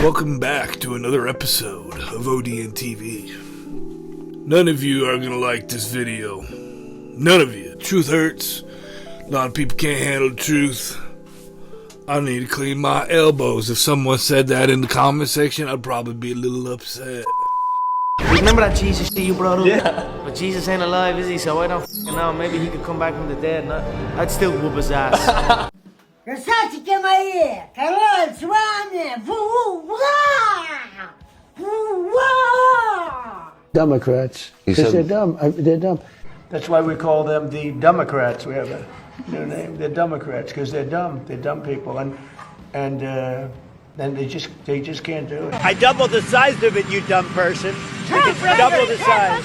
Welcome back to another episode of ODN TV. None of you are gonna like this video. None of you. Truth hurts. A lot of people can't handle the truth. I need to clean my elbows. If someone said that in the comment section, I'd probably be a little upset. Remember that Jesus shit you brought up? Yeah. But Jesus ain't alive, is he? So I don't f***ing know. Maybe he could come back from the dead and I'd still whoop his ass. Красавчики мои! Король с вами! Democrats. Because they're dumb. They're dumb. That's why we call them the Democrats. We have a new name. They're Democrats because they're dumb. They're dumb people, and they just can't do it. I doubled the size of it, you dumb person. Double the size.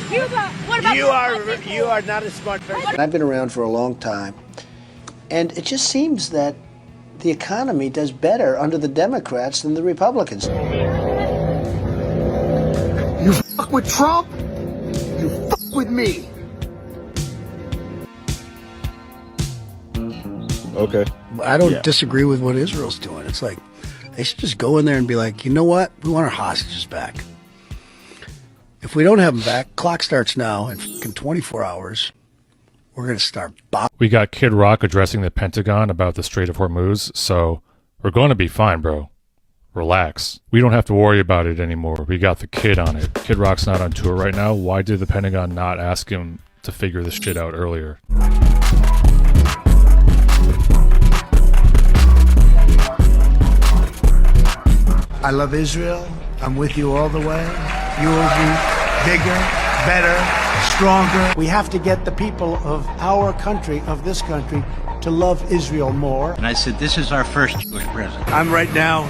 You are not a smart person. I've been around for a long time, and it just seems that the economy does better under the Democrats than the Republicans. You fuck with Trump, you fuck with me. Okay. I don't disagree with what Israel's doing. It's like, they should just go in there and be like, you know what? We want our hostages back. If we don't have them back, clock starts now, and in 24 hours, we're going to start We got Kid Rock addressing the Pentagon about the Strait of Hormuz, so we're going to be fine, bro. Relax. We don't have to worry about it anymore. We got the kid on it. Kid Rock's not on tour right now. Why did the Pentagon not ask him to figure this shit out earlier? I love Israel. I'm with you all the way. You will be bigger, better, stronger. We have to get the people of our country, of this country, to love Israel more. And I said, this is our first Jewish president. I'm right now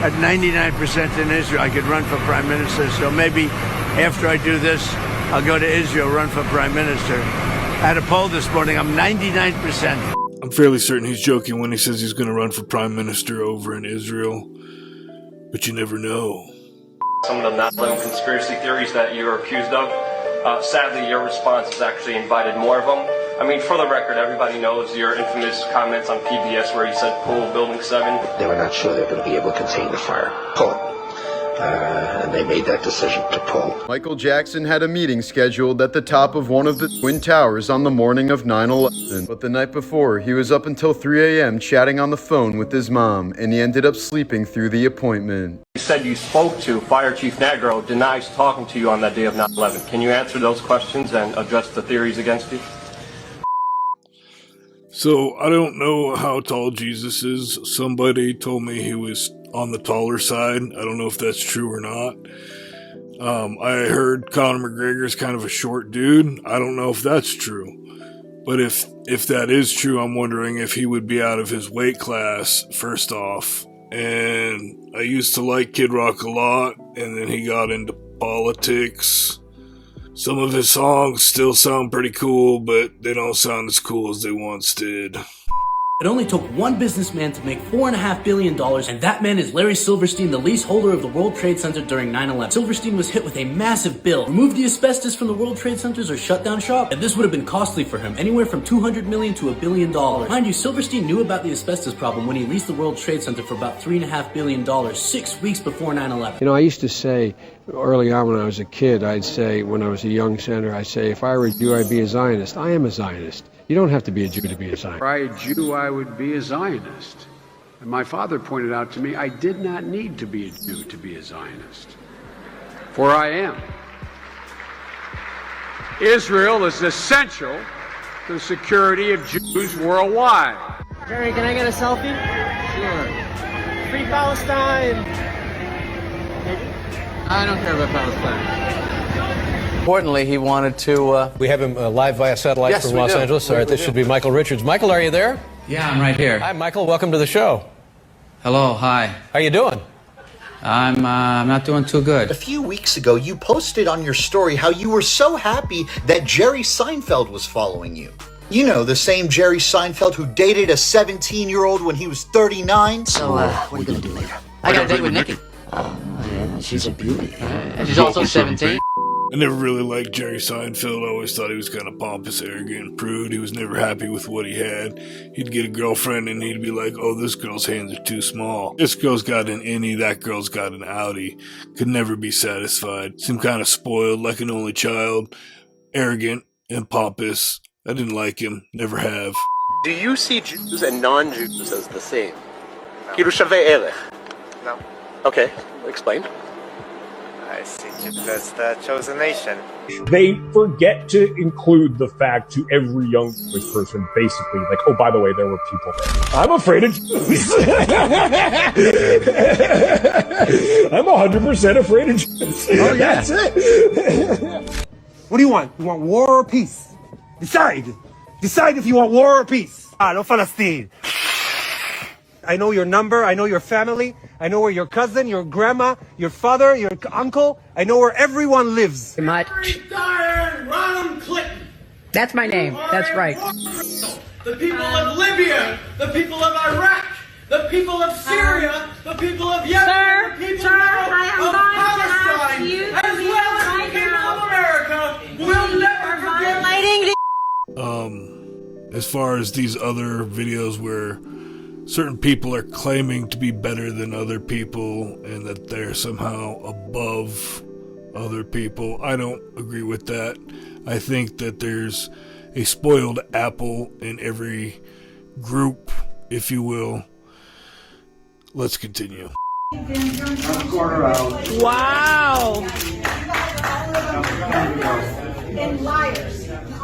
at 99% in Israel. I could run for prime minister, so maybe after I do this, I'll go to Israel, run for prime minister. I had a poll this morning. I'm 99%. I'm fairly certain he's joking when he says he's gonna run for prime minister over in Israel. But you never know. Some of the 9/11 conspiracy theories that you're accused of, sadly your response has actually invited more of them. I mean, for the record, everybody knows your infamous comments on PBS where you said pull Building 7. They were not sure they were going to be able to contain the fire. Pull it. And they made that decision to pull. Michael Jackson had a meeting scheduled at the top of one of the Twin Towers on the morning of 9/11. But the night before, he was up until 3 a.m. chatting on the phone with his mom, and he ended up sleeping through the appointment. You said you spoke to Fire Chief Negro, denies talking to you on that day of 9/11. Can you answer those questions and address the theories against you? So, I don't know how tall Jesus is. Somebody told me he was on the taller side. I don't know if that's true or not. I heard Conor McGregor's kind of a short dude. I don't know if that's true. But if that is true, I'm wondering if he would be out of his weight class, first off. And I used to like Kid Rock a lot, and then he got into politics. Some of his songs still sound pretty cool, but they don't sound as cool as they once did. It only took one businessman to make $4.5 billion, and that man is Larry Silverstein, the leaseholder of the World Trade Center during 9/11. Silverstein was hit with a massive bill. Remove the asbestos from the World Trade Centers or shut down shop, and this would have been costly for him, anywhere from $200 million to $1 billion. Mind you, Silverstein knew about the asbestos problem when he leased the World Trade Center for about $3.5 billion, 6 weeks before 9/11. You know, I used to say, early on when I was a kid, I'd say, when I was a young senator, I'd say, if I were a Jew, I'd be a Zionist. I am a Zionist. You don't have to be a Jew to be a Zionist. If I were a Jew, I would be a Zionist. And my father pointed out to me, I did not need to be a Jew to be a Zionist. For I am. Israel is essential to the security of Jews worldwide. Jerry, can I get a selfie? Sure. Free Palestine! I don't care about Palestine. Importantly, he wanted to... We have him live via satellite from Los Angeles. All right, this should be Michael Richards. Michael, are you there? Yeah, I'm right here. Hi, Michael. Welcome to the show. Hello, hi. How you doing? I'm not doing too good. A few weeks ago, you posted on your story how you were so happy that Jerry Seinfeld was following you. You know, the same Jerry Seinfeld who dated a 17-year-old when he was 39. So, what are you going to do later? I got a date with Nikki. Oh, yeah, she's a beauty. And she's also 17. I never really liked Jerry Seinfeld. I always thought he was kind of pompous, arrogant, and prude. He was never happy with what he had. He'd get a girlfriend and he'd be like, oh, this girl's hands are too small. This girl's got an innie, that girl's got an outie. Could never be satisfied. Seemed kind of spoiled, like an only child. Arrogant and pompous. I didn't like him. Never have. Do you see Jews and non-Jews as the same? כאילו שווה ערך. No. Okay, explain. I see Jews as the chosen nation. They forget to include the fact to every young Jewish person, basically, like, oh, by the way, there were people there. I'm afraid of Jews. I'm 100% afraid of Jews. Oh, yeah. That's it. What do you want? You want war or peace? Decide. Decide if you want war or peace. No Palestine. I know your number. I know your family. I know where your cousin, your grandma, your father, your uncle. I know where everyone lives. Ron Clinton. That's my name. That's right. The people of Libya, the people of Iraq, the people of Syria, the people of Yemen, the people of Palestine, as well as the people of America will never forget. As far as these other videos where certain people are claiming to be better than other people and that they're somehow above other people, I don't agree with that. I think that there's a spoiled apple in every group, if you will. Let's continue. Wow. And liars.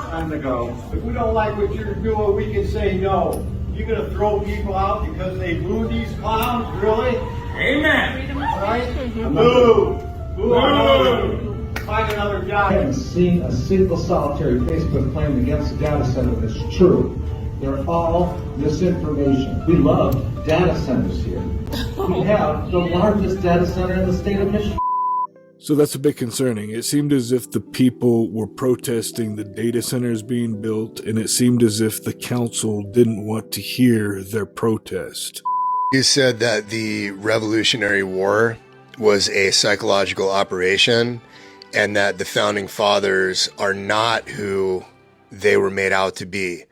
Time to go. If we don't like what you're doing, we can say no. You're going to throw people out because they booed these clowns? Really? Amen. All right? Boo. Boo. Find another job. I haven't seen a single solitary Facebook claim against the data center that's true. They're all misinformation. We love data centers here. We have the largest data center in the state of Michigan. So that's a bit concerning. It seemed as if the people were protesting the data centers being built, and it seemed as if the council didn't want to hear their protest. You said that the Revolutionary War was a psychological operation, and that the Founding Fathers are not who they were made out to be.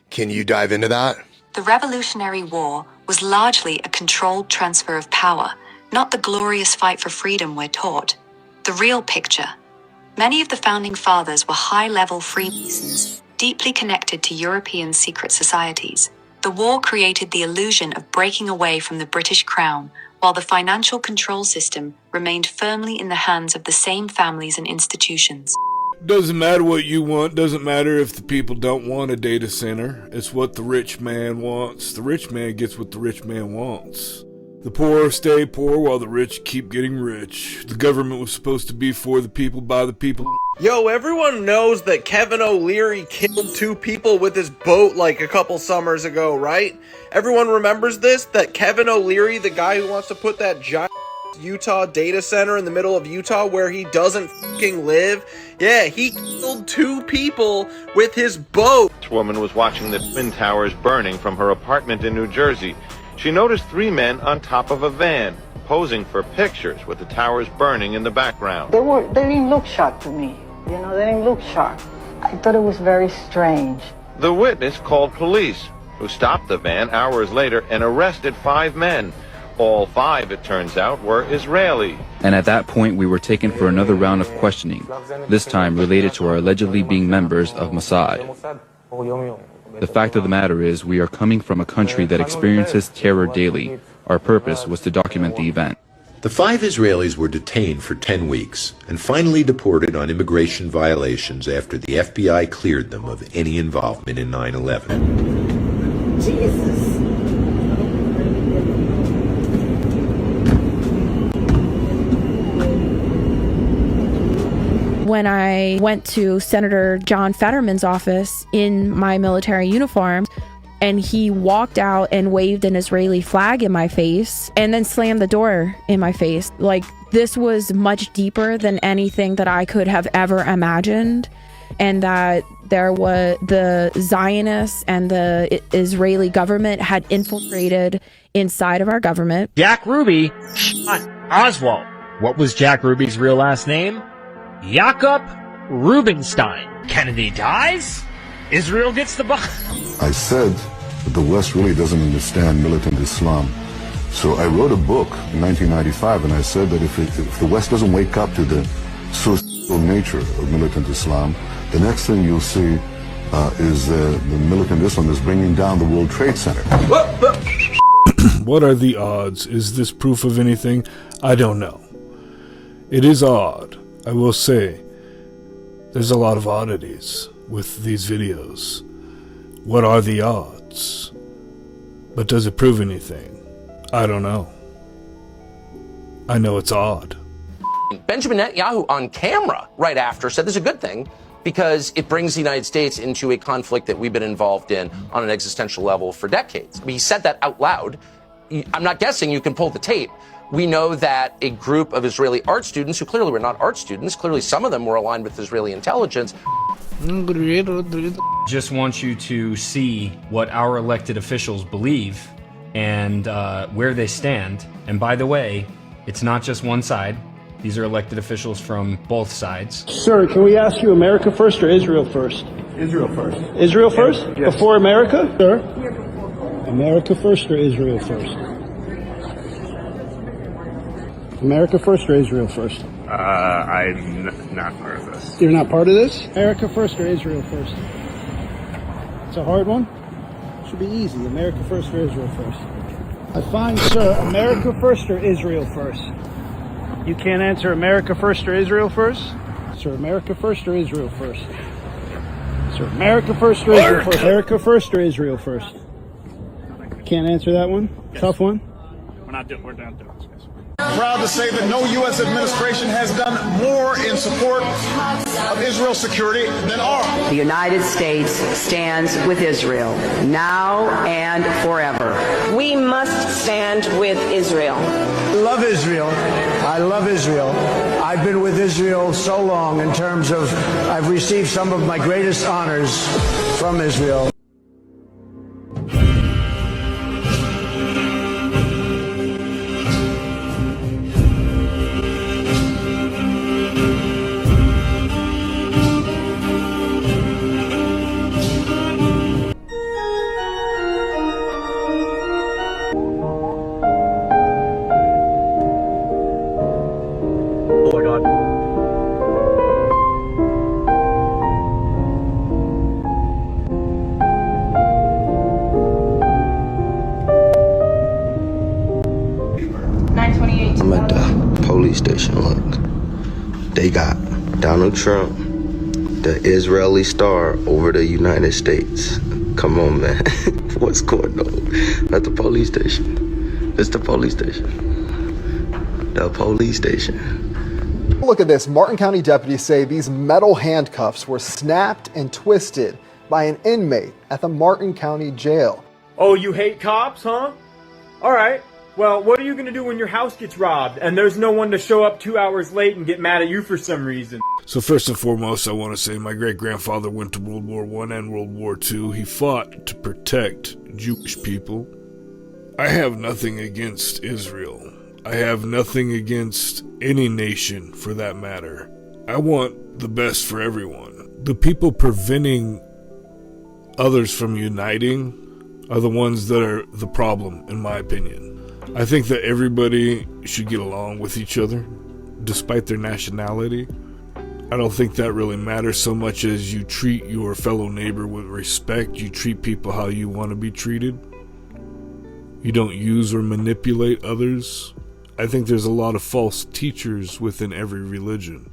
Can you dive into that? The Revolutionary War was largely a controlled transfer of power, not the glorious fight for freedom we're taught. The real picture. Many of the Founding Fathers were high-level Freemasons, deeply connected to European secret societies. The war created the illusion of breaking away from the British Crown, while the financial control system remained firmly in the hands of the same families and institutions. Doesn't matter what you want, doesn't matter if the people don't want a data center. It's what the rich man wants. The rich man gets what the rich man wants. The poor stay poor while the rich keep getting rich. The government was supposed to be for the people, by the people. Yo, everyone knows that Kevin O'Leary killed 2 people with his boat like a couple summers ago, right? Everyone remembers this? That Kevin O'Leary, the guy who wants to put that giant Utah data center in the middle of Utah where he doesn't fucking live? Yeah, he killed 2 people with his boat. This woman was watching the Twin Towers burning from her apartment in New Jersey. She noticed 3 men on top of a van, posing for pictures with the towers burning in the background. They didn't look shocked to me. They didn't look shocked. I thought it was very strange. The witness called police, who stopped the van hours later and arrested 5 men. All 5, it turns out, were Israeli. And at that point, we were taken for another round of questioning, this time related to our allegedly being members of Mossad. The fact of the matter is, we are coming from a country that experiences terror daily. Our purpose was to document the event. The 5 Israelis were detained for 10 weeks and finally deported on immigration violations after the FBI cleared them of any involvement in 9/11. Jesus. When I went to Senator John Fetterman's office in my military uniform, and he walked out and waved an Israeli flag in my face and then slammed the door in my face. Like, this was much deeper than anything that I could have ever imagined, and that there was the Zionists and the Israeli government had infiltrated inside of our government. Jack Ruby shot Oswald. What was Jack Ruby's real last name? Jakob Rubinstein. Kennedy dies, Israel gets the bomb. I said that the West really doesn't understand militant Islam. So I wrote a book in 1995, and I said that if the West doesn't wake up to the suicidal nature of militant Islam, the next thing you'll see is the militant Islam that's bringing down the World Trade Center. What are the odds? Is this proof of anything? I don't know. It is odd, I will say. There's a lot of oddities with these videos. What are the odds? But does it prove anything? I don't know. I know it's odd. Benjamin Netanyahu on camera right after said this is a good thing because it brings the United States into a conflict that we've been involved in on an existential level for decades. I mean, he said that out loud. I'm not guessing, you can pull the tape. We know that a group of Israeli art students, who clearly were not art students, clearly some of them were aligned with Israeli intelligence. Just want you to see what our elected officials believe and where they stand. And by the way, it's not just one side. These are elected officials from both sides. Sir, can we ask you America first or Israel first? Israel first. Israel first? Yes. Before America? Sir? America first or Israel first? America first or Israel first? I'm not part of this. You're not part of this? America first or Israel first? It's a hard one? Should be easy. America first or Israel first? I find, sir, America first or Israel first? You can't answer America first or Israel first? Sir, America first or Israel first? Sir, America first or Israel first? America first or Israel first? Can't answer that one? Yes. Tough one? We're down to it. Proud to say that no U.S. administration has done more in support of Israel's security than ours. The United States stands with Israel, now and forever. We must stand with Israel. I love Israel. I love Israel. I've been with Israel so long in terms of I've received some of my greatest honors from Israel. I'm at the police station. Look, they got Donald Trump, the Israeli star, over the United States. Come on, man. What's going on at the police station? It's the police station. The police station. Look at this. Martin County deputies say these metal handcuffs were snapped and twisted by an inmate at the Martin County Jail. Oh, you hate cops, huh? All right. Well, what are you going to do when your house gets robbed and there's no one to show up 2 hours late and get mad at you for some reason? So first and foremost, I want to say my great-grandfather went to World War I and World War II. He fought to protect Jewish people. I have nothing against Israel. I have nothing against any nation, for that matter. I want the best for everyone. The people preventing others from uniting are the ones that are the problem, in my opinion. I think that everybody should get along with each other, despite their nationality. I don't think that really matters so much as you treat your fellow neighbor with respect. You treat people how you want to be treated. You don't use or manipulate others. I think there's a lot of false teachers within every religion.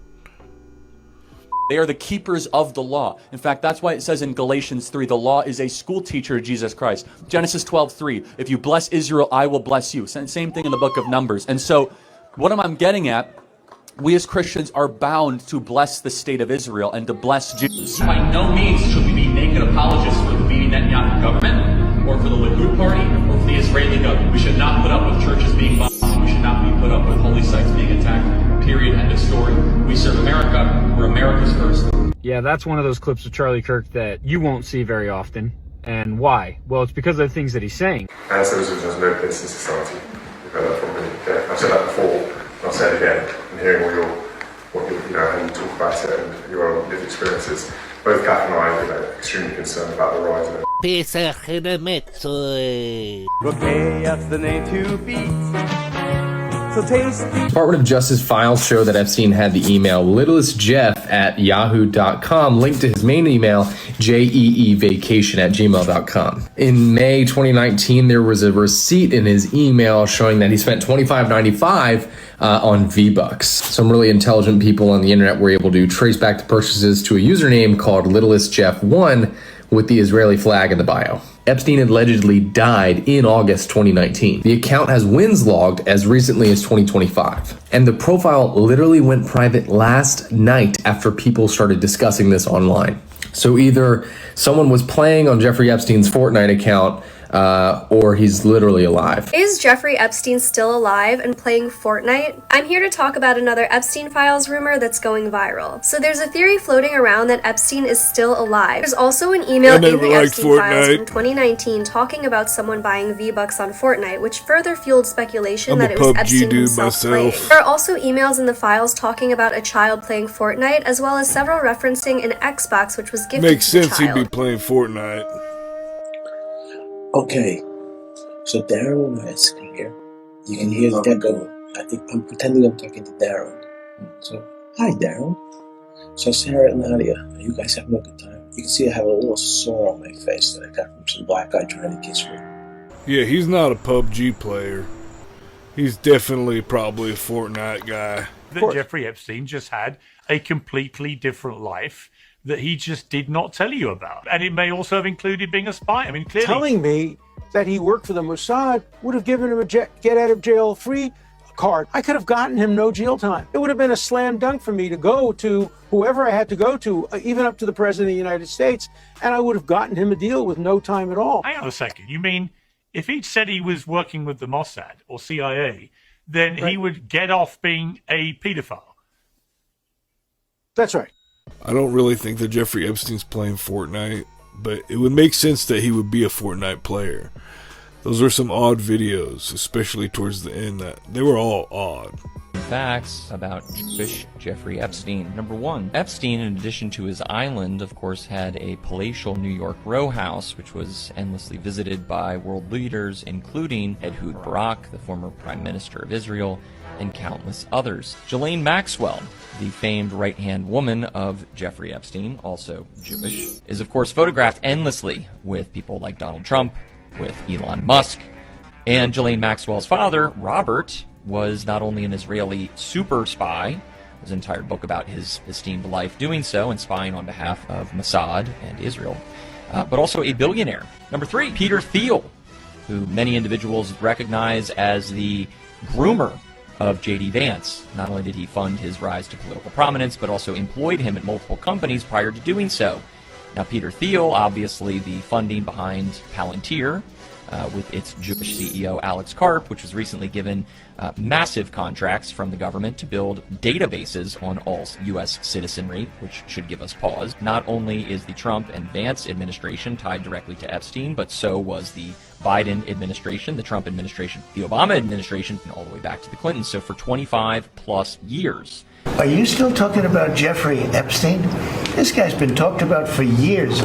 They are the keepers of the law. In fact, that's why it says in Galatians 3, the law is a school teacher of Jesus Christ. Genesis 12:3, if you bless Israel, I will bless you. Same thing in the book of Numbers. And so what I'm getting at, we as Christians are bound to bless the state of Israel and to bless Jews. By no means should we be naked apologists for the Bibi Netanyahu government, or for the Likud party, or for the Israeli government. We should not put up with churches being bombed. We should not be put up with holy sites being attacked. Period. End of story. We serve America. We're America's first. Yeah, that's one of those clips of Charlie Kirk that you won't see very often. And why? Well, it's because of the things that he's saying. Ancestors has no place in society. You've heard that from me. Yeah, I've said that before, and I'll say it again. And hearing how you talk about experiences. Both Kath and I are extremely concerned about the rise of That's the name to beat. So tasty. Department of Justice files show that Epstein had the email littlestjeff@yahoo.com linked to his main email, jeevacation@gmail.com. In May 2019, there was a receipt in his email showing that he spent $25.95 on V-Bucks. Some really intelligent people on the internet were able to trace back the purchases to a username called littlestjeff1 with the Israeli flag in the bio. Epstein allegedly died in August 2019. The account has wins logged as recently as 2025. And the profile literally went private last night after people started discussing this online. So either someone was playing on Jeffrey Epstein's Fortnite account, or he's literally alive. Is Jeffrey Epstein still alive and playing Fortnite? I'm here to talk about another Epstein Files rumor that's going viral. So there's a theory floating around that Epstein is still alive. There's also an email in the Epstein Files from 2019 talking about someone buying V-Bucks on Fortnite, which further fueled speculation that it was Epstein himself playing. There are also emails in the files talking about a child playing Fortnite, as well as several referencing an Xbox which was gifted Makes to the sense he'd child. be playing Fortnite. Okay, so Darren is here. You can hear the echo. I think I'm pretending I'm talking to Darren. So, hi Darren. So Sarah and Nadia, are you guys having a good time? You can see I have a little sore on my face that I got from some black guy trying to kiss me. Yeah, he's not a PUBG player. He's definitely probably a Fortnite guy. That Jeffrey Epstein just had a completely different life that he just did not tell you about. And it may also have included being a spy. I mean, clearly. Telling me that he worked for the Mossad would have given him a get out of jail free card. I could have gotten him no jail time. It would have been a slam dunk for me to go to whoever I had to go to, even up to the President of the United States, and I would have gotten him a deal with no time at all. Hang on a second. You mean if he'd said he was working with the Mossad or CIA, then he would get off being a pedophile? That's right. I don't really think that Jeffrey Epstein's playing Fortnite, but it would make sense that he would be a Fortnite player. Those are some odd videos, especially towards the end. That they were all odd. Facts about Jewish Jeffrey Epstein. Number one, Epstein, in addition to his island, of course, had a palatial New York row house, which was endlessly visited by world leaders, including Ehud Barak, the former Prime Minister of Israel, and countless others. Ghislaine Maxwell, the famed right-hand woman of Jeffrey Epstein, also Jewish, is of course photographed endlessly with people like Donald Trump, with Elon Musk, and Ghislaine Maxwell's father, Robert, was not only an Israeli super spy, there's an entire book about his esteemed life doing so and spying on behalf of Mossad and Israel, but also a billionaire. Number three, Peter Thiel, who many individuals recognize as the groomer of J.D. Vance. Not only did he fund his rise to political prominence, but also employed him at multiple companies prior to doing so. Now, Peter Thiel, obviously the funding behind Palantir, with its Jewish CEO Alex Karp, which was recently given massive contracts from the government to build databases on all U.S. citizenry, which should give us pause. Not only is the Trump and Vance administration tied directly to Epstein, but so was the Biden administration, the Trump administration, the Obama administration, and all the way back to the Clintons. So for 25 plus years. Are you still talking about Jeffrey Epstein? This guy's been talked about for years.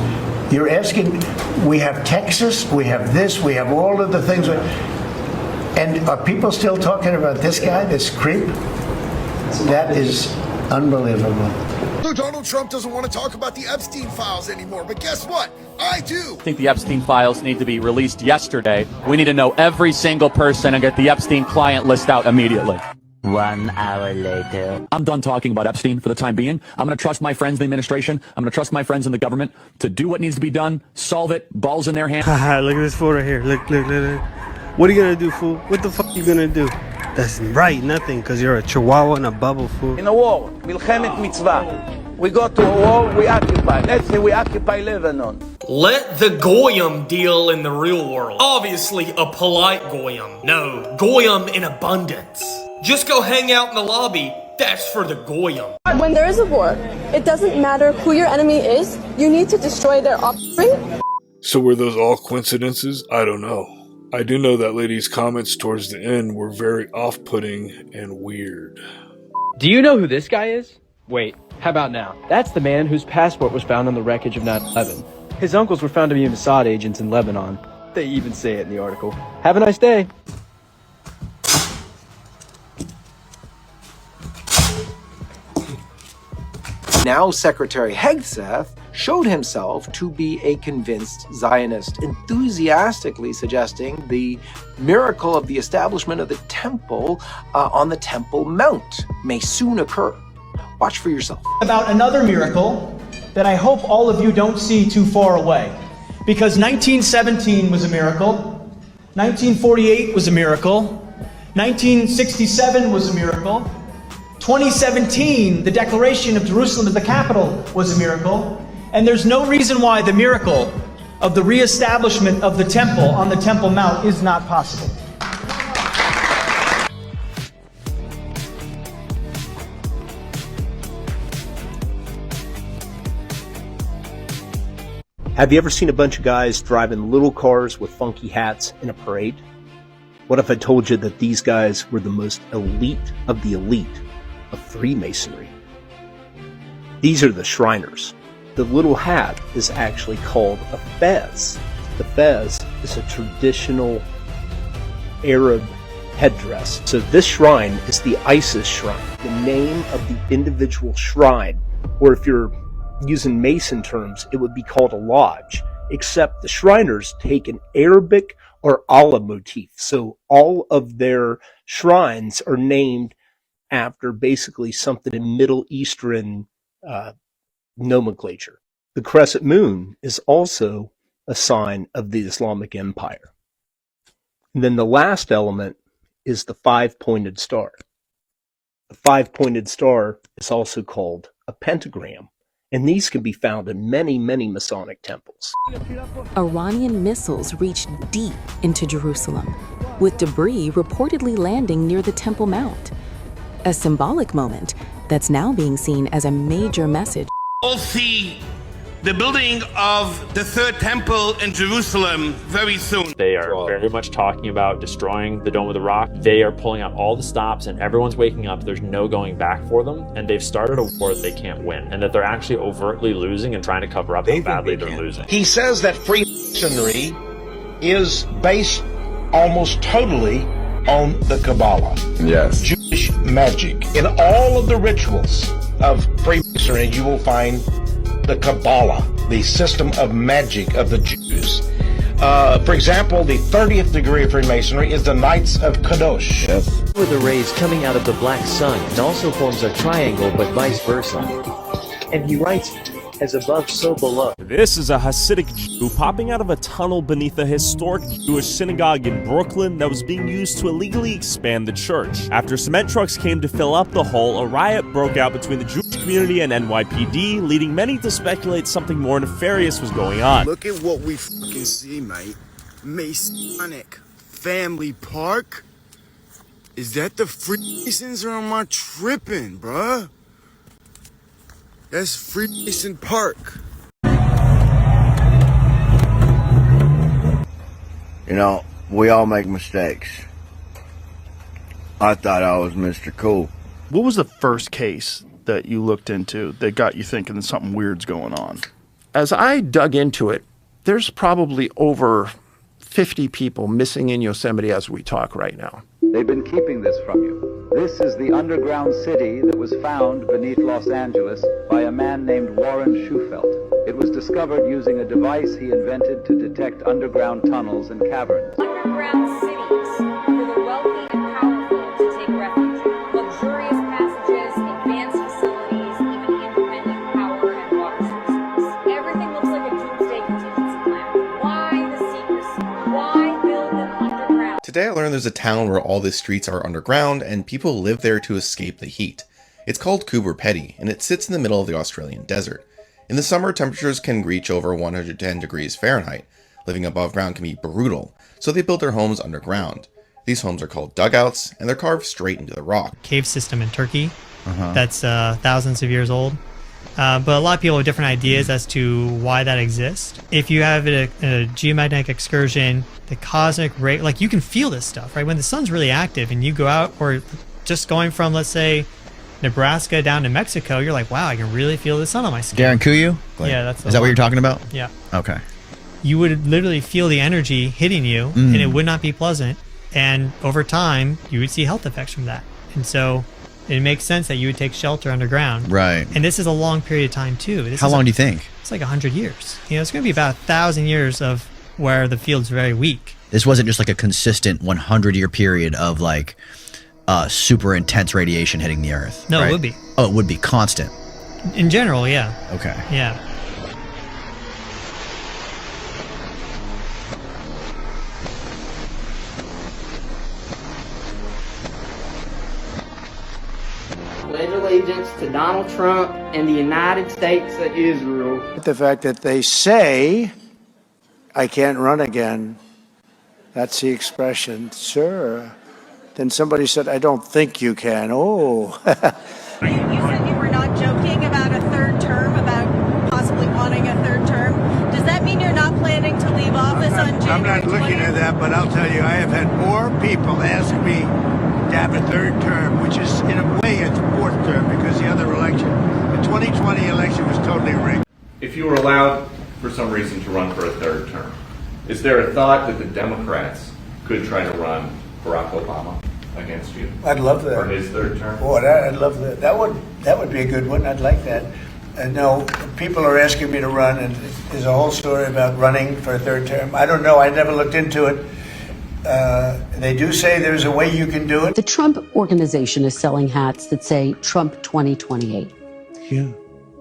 You're asking, we have Texas, we have this, we have all of the things. And are people still talking about this guy, this creep? That is unbelievable. Donald Trump doesn't want to talk about the Epstein files anymore, but guess what? I do. I think the Epstein files need to be released yesterday. We need to know every single person and get the Epstein client list out immediately. 1 hour later. I'm done talking about Epstein for the time being. I'm going to trust my friends in the administration. I'm going to trust my friends in the government to do what needs to be done, solve it, balls in their hands. Haha, look at this fool right here. Look. What are you going to do, fool? What the fuck are you going to do? That's right, nothing, because you're a chihuahua in a bubble, fool. In a war, milchemet mitzvah. We go to a war, we occupy. Let's say we occupy Lebanon. Let the goyim deal in the real world. Obviously a polite goyim. No, goyim in abundance. Just go hang out in the lobby. That's for the goyim. When there is a war, it doesn't matter who your enemy is. You need to destroy their offspring. So were those all coincidences? I don't know. I do know that lady's comments towards the end were very off-putting and weird. Do you know who this guy is? Wait, how about now? That's the man whose passport was found on the wreckage of 9/11. His uncles were found to be Mossad agents in Lebanon. They even say it in the article. Have a nice day. Now Secretary Hegseth showed himself to be a convinced Zionist, enthusiastically suggesting the miracle of the establishment of the temple on the Temple Mount may soon occur. Watch for yourself. About another miracle that I hope all of you don't see too far away. Because 1917 was a miracle, 1948 was a miracle, 1967 was a miracle, 2017, the declaration of Jerusalem as the capital was a miracle, and there's no reason why the miracle of the reestablishment of the temple on the Temple Mount is not possible. Have you ever seen a bunch of guys driving little cars with funky hats in a parade? What if I told you that these guys were the most elite of the elite of Freemasonry? These are the Shriners. The little hat is actually called a fez. The fez is a traditional Arab headdress. So this shrine is the Isis shrine, the name of the individual shrine, or if you're using Mason terms, it would be called a lodge, except the Shriners take an Arabic or Allah motif. So all of their shrines are named after basically something in Middle Eastern nomenclature. The crescent moon is also a sign of the Islamic Empire. And then the last element is the five-pointed star. The five-pointed star is also called a pentagram, and these can be found in many, many Masonic temples. Iranian missiles reached deep into Jerusalem, with debris reportedly landing near the Temple Mount. A symbolic moment that's now being seen as a major message. We'll see the building of the third temple in Jerusalem very soon. They are very much talking about destroying the Dome of the Rock. They are pulling out all the stops and everyone's waking up. There's no going back for them. And they've started a war that they can't win. And that they're actually overtly losing and trying to cover up how badly they're losing. He says that Freemasonry is based almost totally on the Kabbalah. Yes. Jewish magic. In all of the rituals of Freemasonry, you will find the Kabbalah, the system of magic of the Jews. For example, the 30th degree of Freemasonry is the Knights of Kadosh. Yes. With the rays coming out of the black sun, it also forms a triangle, but vice versa. And he writes, as above, so below. This is a Hasidic Jew popping out of a tunnel beneath a historic Jewish synagogue in Brooklyn that was being used to illegally expand the church. After cement trucks came to fill up the hole, a riot broke out between the Jewish community and NYPD, leading many to speculate something more nefarious was going on. Look at what we fucking see, mate. Masonic Family Park? Is that the Freemasons or am I tripping, bruh? That's Freemason Park. You know, we all make mistakes. I thought I was Mr. Cool. What was the first case that you looked into that got you thinking that something weird's going on? As I dug into it, there's probably over 50 people missing in Yosemite as we talk right now. They've been keeping this from you. This is the underground city that was found beneath Los Angeles by a man named Warren Schufelt. It was discovered using a device he invented to detect underground tunnels and caverns. Underground cities for the wealthy and powerful to take refuge in. Luxurious passages, advanced facilities, even independent power and water sources. Everything looks like a doomsday contingency plan. Why the secrecy? Why build them underground? Today I learned there's a town where all the streets are underground and people live there to escape the heat. It's called Coober Pedy, and it sits in the middle of the Australian desert. In the summer, temperatures can reach over 110 degrees Fahrenheit. Living above ground can be brutal, so they build their homes underground. These homes are called dugouts, and they're carved straight into the rock. Cave system in Turkey that's thousands of years old. But a lot of people have different ideas as to why that exists. If you have a geomagnetic excursion, the cosmic ray, like you can feel this stuff, right? When the sun's really active and you go out, or just going from, let's say, Nebraska down to Mexico, you're like, wow, I can really feel the sun on my skin. Garankuyu? Yeah, that's the Is that what one. you're talking about? Yeah. Okay. You would literally feel the energy hitting you, and it would not be pleasant. And over time, you would see health effects from that. And so it makes sense that you would take shelter underground. Right. And this is a long period of time, too. How long do you think? It's like 100 years. You know, it's going to be about 1,000 years of where the field's very weak. This wasn't just like a consistent 100-year period of like super intense radiation hitting the Earth. No, right? it would be. Oh, it would be constant. In general, yeah. Okay. Yeah. Pledge allegiance to Donald Trump and the United States of Israel. The fact that they say, I can't run again, that's the expression, sir. Then somebody said, I don't think you can. Oh. You said you were not joking about a third term, about possibly wanting a third term. Does that mean you're not planning to leave office on January 20th? I'm not looking at that, but I'll tell you, I have had more people ask me to have a third term, which is, in a way, it's fourth term, because the other election, the 2020 election was totally rigged. If you were allowed, for some reason, to run for a third term, is there a thought that the Democrats could try to run Barack Obama against you? I'd love that. For his third term? Boy, I'd love that. That would be a good one. I'd like that. No, people are asking me to run, and there's a whole story about running for a third term. I don't know. I never looked into it. They do say there's a way you can do it. The Trump organization is selling hats that say Trump 2028. Yeah.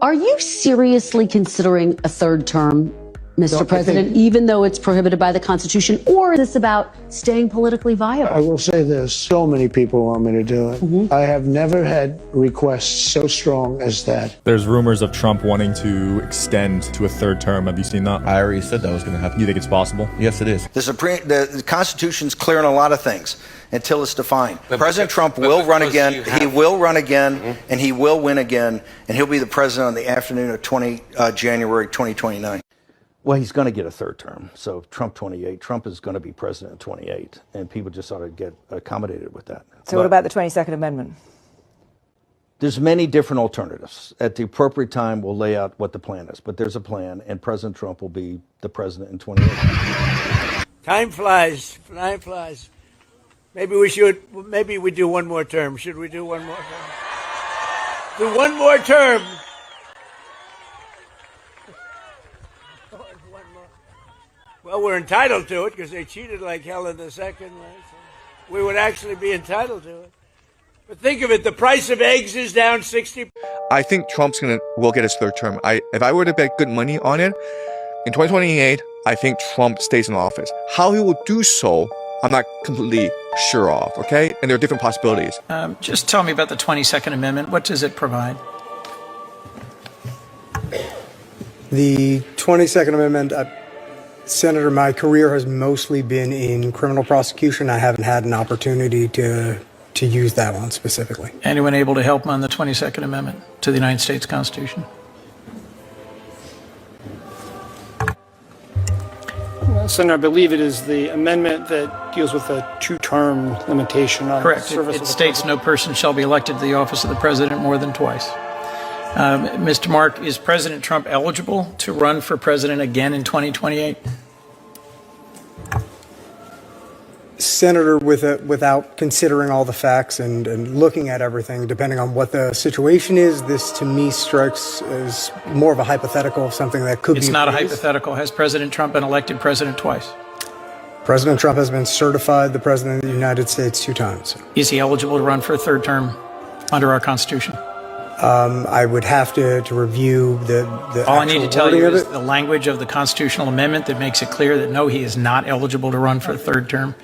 Are you seriously considering a third term, Mr. No, President, even though it's prohibited by the Constitution? Or is this about staying politically viable? I will say this. So many people want me to do it. I have never had requests so strong as that. There's rumors of Trump wanting to extend to a third term. Have you seen that? I already said that was going to happen. You think it's possible? Yes, it is. The Constitution's clear on a lot of things until it's defined. President Trump will run again. He will run again, and he will win again, and he'll be the president on the afternoon of January 2029. Well, he's going to get a third term. So Trump 28. Trump is going to be president in 28, and people just ought to get accommodated with that. So what about the 22nd Amendment? There's many different alternatives. At the appropriate time, we'll lay out what the plan is. But there's a plan, and President Trump will be the president in 28. Time flies. Time flies. Maybe we do one more term. Should we do one more term? Do one more term. Well, we're entitled to it because they cheated like hell in the second one. So we would actually be entitled to it. But think of it, the price of eggs is down 60%. I think Trump's will get his third term. If I were to bet good money on it, in 2028, I think Trump stays in office. How he will do so, I'm not completely sure of, okay? And there are different possibilities. Just tell me about the 22nd Amendment. What does it provide? The 22nd Amendment, Senator, my career has mostly been in criminal prosecution. I haven't had an opportunity to use that one specifically. Anyone able to help on the 22nd Amendment to the United States Constitution? Well, Senator, I believe it is the amendment that deals with a two-term limitation on Correct. service. It states no person shall be elected to the office of the president more than twice. Mr. Mark, is President Trump eligible to run for president again in 2028? Senator, without considering all the facts and looking at everything, depending on what the situation is, this to me strikes as more of a hypothetical, something that could be. It's not a hypothetical. Has President Trump been elected president twice? President Trump has been certified the president of the United States 2 times. Is he eligible to run for a third term under our Constitution? I would have to review the All I need to tell you is it. the language of the constitutional amendment that makes it clear that no, he is not eligible to run for a third term.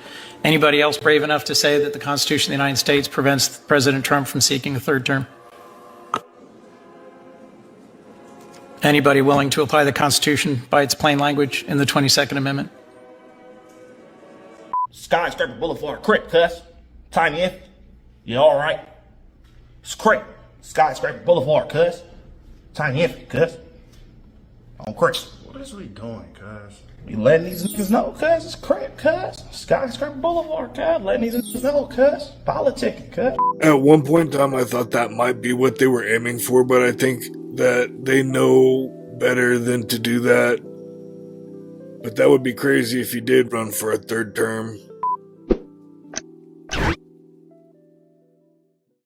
Anybody else brave enough to say that the Constitution of the United States prevents President Trump from seeking a third term? Anybody willing to apply the Constitution by its plain language in the 22nd Amendment? Skyscraper Boulevard, correct, cuz? Tiny F, you all right? It's correct. Skyscraper Boulevard, cuz? Tiny F, cuz? On Chris. What is we doing, cuz? We letting these niggas know, cuz. It's crap, cuz. Skyscraper Boulevard, cuz. Letting these niggas know, cuz. Politicking, cuz. At one point in time, I thought that might be what they were aiming for, but I think that they know better than to do that. But that would be crazy if he did run for a third term.